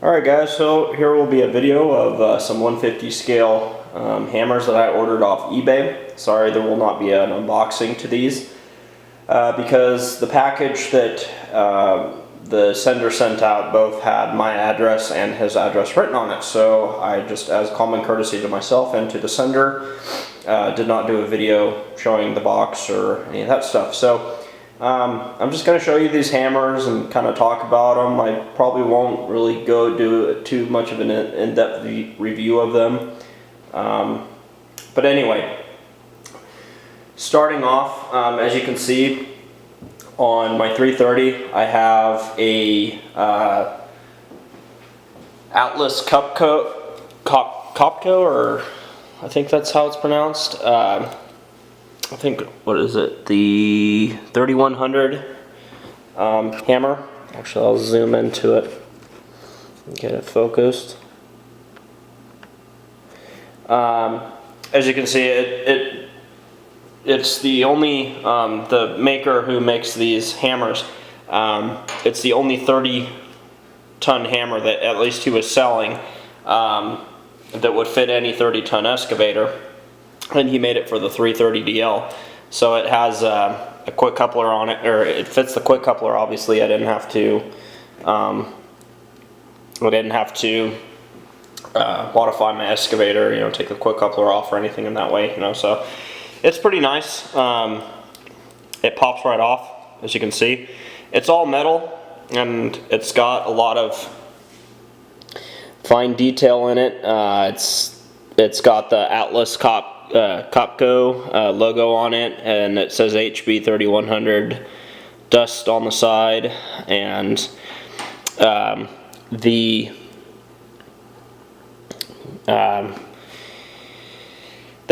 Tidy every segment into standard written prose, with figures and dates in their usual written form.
Alright guys, so here will be a video of some 150 scale hammers that I ordered off eBay. Sorry, there will not be an unboxing to these because the package that the sender sent out both had my address and his address written on it. So I just, as common courtesy to myself and to the sender, did not do a video showing the box or any of that stuff. So I'm just going to show you these hammers and kind of talk about them. I probably won't really go do too much of an in-depth review of them. But anyway, starting off, as you can see on my 330, I have a AtlasCopco, or I think that's how it's pronounced. I think, what is it, the 3100 hammer. Actually, I'll zoom into it and get it focused. As you can see, it's the only, the maker who makes these hammers, it's the only 30-ton hammer that at least he was selling that would fit any 30-ton excavator. And he made it for the 330DL. So it has a quick coupler on it, or it fits the quick coupler. Obviously, I didn't have to modify my excavator, you know, take the quick coupler off or anything in that way, you know. So it's pretty nice. It pops right off, as you can see. It's all metal, and it's got a lot of fine detail in it. It's got the AtlasCopco logo on it, and it says HB4100 dust on the side, and the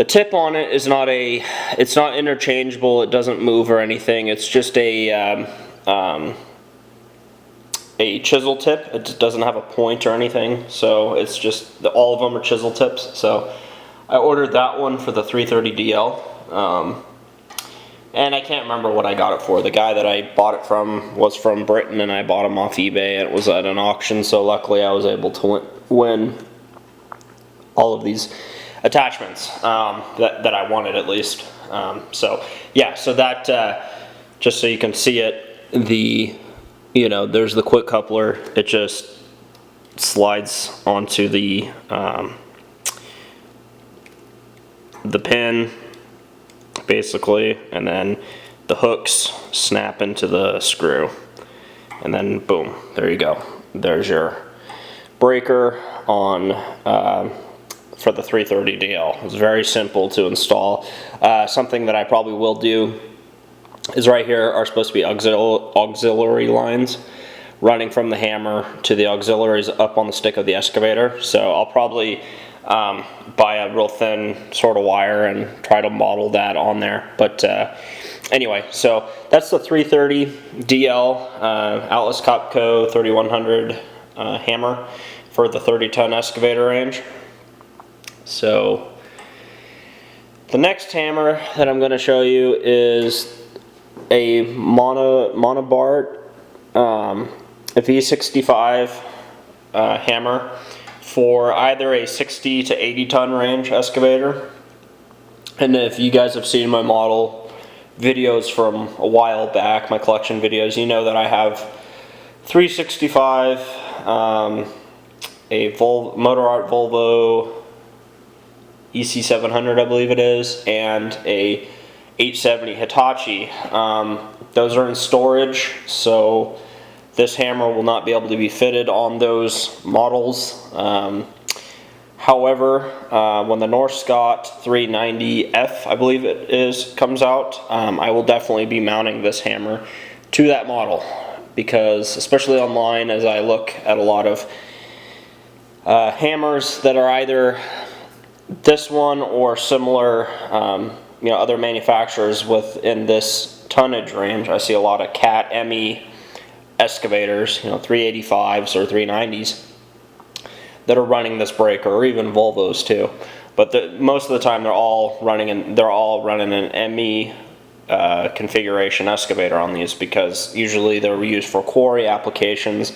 tip on it is not it's not interchangeable. It doesn't move or anything. It's just a chisel tip. It doesn't have a point or anything, so it's just all of them are chisel tips. So I ordered that one for the 330DL, and I can't remember what I got it for. The guy that I bought it from was from Britain, and I bought him off eBay. It was at an auction, so luckily I was able to win all of these attachments that I wanted, at least. So yeah, so that just so you can see it, you know, there's the quick coupler. It just slides onto the pin, basically, and then the hooks snap into the screw, and then boom, there you go. There's your breaker on for the 330DL. It's very simple to install. Something that I probably will do is right here are supposed to be auxiliary lines running from the hammer to the auxiliaries up on the stick of the excavator. So I'll probably buy a real thin sort of wire and try to model that on there. But anyway, so that's the 330DL AtlasCopco 3100 hammer for the 30-ton excavator range. So the next hammer that I'm going to show you is a monobart V65 hammer for either a 60 to 80 ton range excavator. And if you guys have seen my model videos from a while back, my collection videos, you know that I have 365, a Motor Art Volvo EC700, I believe it is, and a 870 Hitachi. Those are in storage, so this hammer will not be able to be fitted on those models. However, when the North Scott 390F, I believe it is, comes out, I will definitely be mounting this hammer to that model, because especially online, as I look at a lot of hammers that are either this one or similar, you know, other manufacturers within this tonnage range, I see a lot of Cat ME excavators, you know, 385s or 390s that are running this breaker, or even Volvos too. But most of the time they're all running an ME configuration excavator on these, because usually they're used for quarry applications,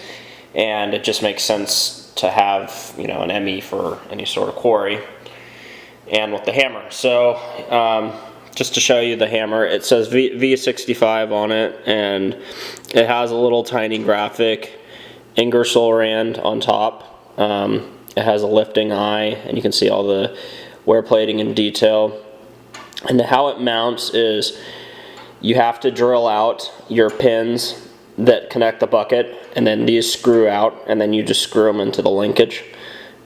and it just makes sense to have, you know, an ME for any sort of quarry, and with the hammer. So just to show you the hammer, it says V65 on it, and it has a little tiny graphic Ingersoll Rand on top. It has a lifting eye, and you can see all the wear plating in detail. And how it mounts is you have to drill out your pins that connect the bucket, and then these screw out, and then you just screw them into the linkage,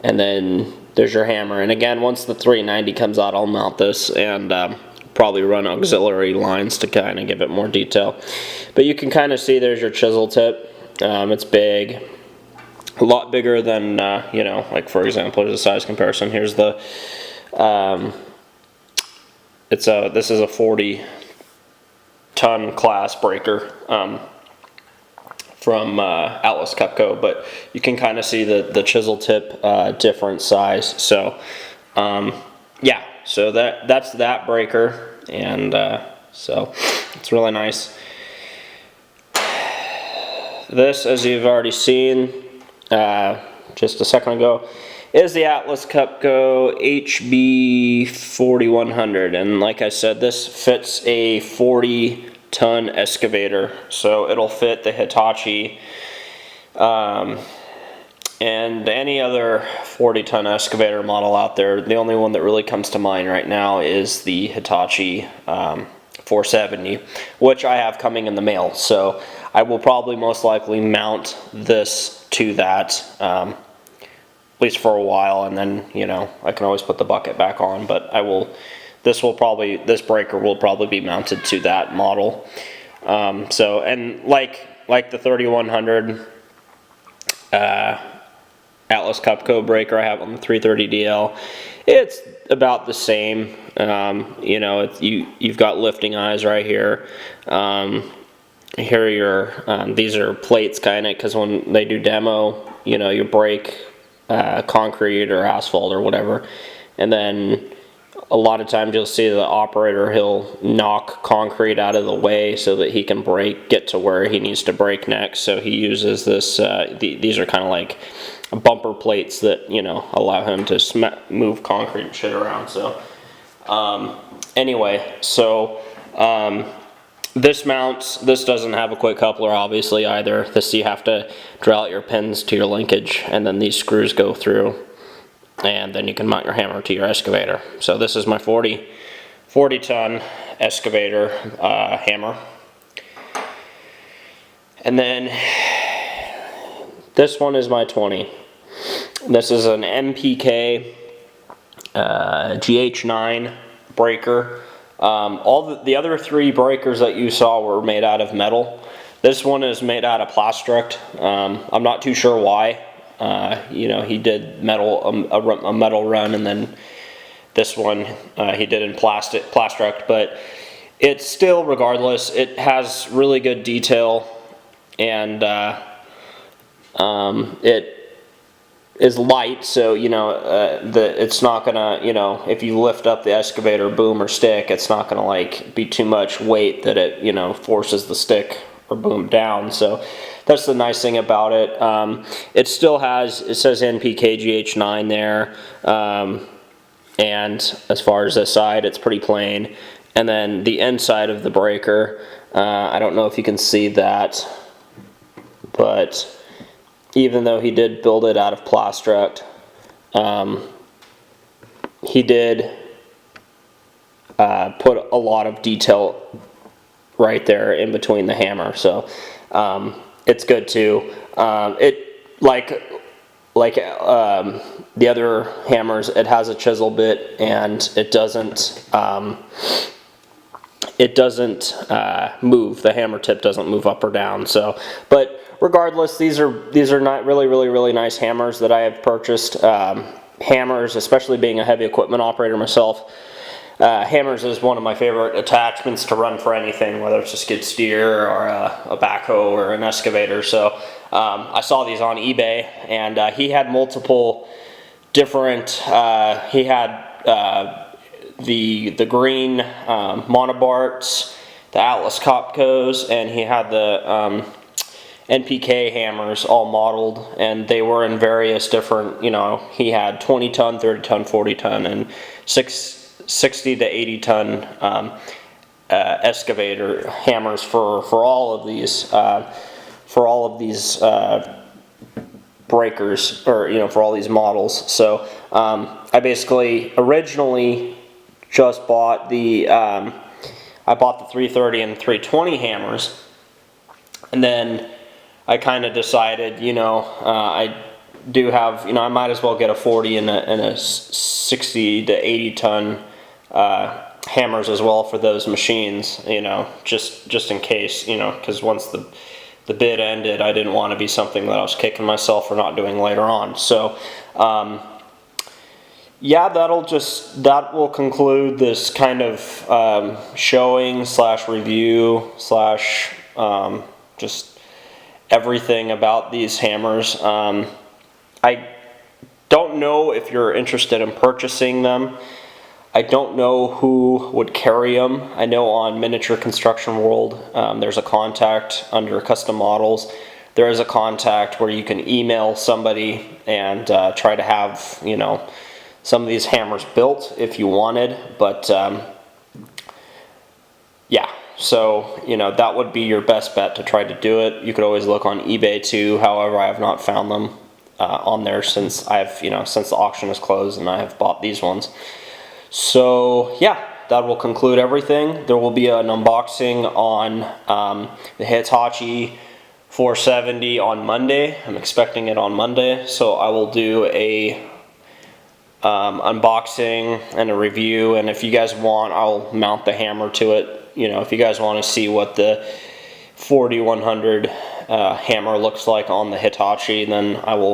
and then there's your hammer. And again, once the 390 comes out, I'll mount this and probably run auxiliary lines to kind of give it more detail. But you can kind of see there's your chisel tip. It's big, a lot bigger than you know, like for example, there's a size comparison. Here's the this is a 40-ton class breaker from AtlasCopco, but you can kind of see the chisel tip different size. So yeah, so that's that breaker, and so it's really nice. This, as you've already seen just a second ago, is the AtlasCopco HB4100, and like I said, this fits a 40-ton excavator, so it'll fit the Hitachi and any other 40-ton excavator model out there. The only one that really comes to mind right now is the Hitachi 470, which I have coming in the mail. So I will probably most likely mount this to that, at least for a while, and then, you know, I can always put the bucket back on. But I will. This breaker will probably be mounted to that model. So, and like the 3100 AtlasCopco breaker I have on the 330DL, it's about the same. You know, you've got lifting eyes right here. Here are your these are plates, kind of, because when they do demo, you know, you break concrete or asphalt or whatever, and then a lot of times you'll see the operator, he'll knock concrete out of the way so that he can get to where he needs to break next. So he uses this, these are kind of like bumper plates that, you know, allow him to move concrete and shit around. So anyway, so this mounts, this doesn't have a quick coupler obviously either. This, you have to drill out your pins to your linkage, and then these screws go through, and then you can mount your hammer to your excavator. So this is my 40-ton excavator hammer. And then this one is my 20. This is an MPK GH9 breaker. All the other three breakers that you saw were made out of metal. This one is made out of plastruct. I'm not too sure why. You know, he did metal, a metal run, and then this one he did in plastruct, but it's still, regardless, it has really good detail, and it is light, so, you know, it's not gonna, you know, if you lift up the excavator boom or stick, it's not gonna like be too much weight that it, you know, forces the stick or boom down. So that's the nice thing about it. It still has, it says NPK GH9 there, and as far as this side, it's pretty plain. And then the inside of the breaker, I don't know if you can see that, but even though he did build it out of plastruct, he did put a lot of detail right there in between the hammer, so it's good too. It like the other hammers, it has a chisel bit, and it doesn't move. The hammer tip doesn't move up or down. So, but regardless, these are not really nice hammers that I have purchased. Hammers, especially being a heavy equipment operator myself, hammers is one of my favorite attachments to run for anything, whether it's a skid steer or a backhoe or an excavator. So I saw these on eBay, and he had multiple different, he had the green Monobarts, the AtlasCopcos, and he had the NPK hammers all modeled, and they were in various different, you know, he had 20 ton, 30 ton, 40 ton, and 60 to 80 ton excavator hammers for all of these breakers, or you know, for all these models. So I basically originally just bought the I bought the 330 and 320 hammers, and then I kind of decided, you know, I do have, you know, I might as well get a 40 and a 60 to 80 ton hammers as well for those machines, you know, just in case, you know, because once the bid ended, I didn't want to be something that I was kicking myself for not doing later on. So yeah, that will conclude this kind of showing slash review slash just everything about these hammers. I don't know if you're interested in purchasing them. I don't know who would carry them. I know on Miniature Construction World, there's a contact under custom models. There is a contact where you can email somebody and try to have, you know, some of these hammers built if you wanted. But yeah, so you know, that would be your best bet to try to do it. You could always look on eBay too. However, I have not found them on there since since the auction is closed and I have bought these ones. So yeah, that will conclude everything. There will be an unboxing on the Hitachi 470 on Monday. I'm expecting it on Monday, so I will do a unboxing and a review, and if you guys want, I'll mount the hammer to it. You know, if you guys want to see what the 4100 hammer looks like on the Hitachi, then I will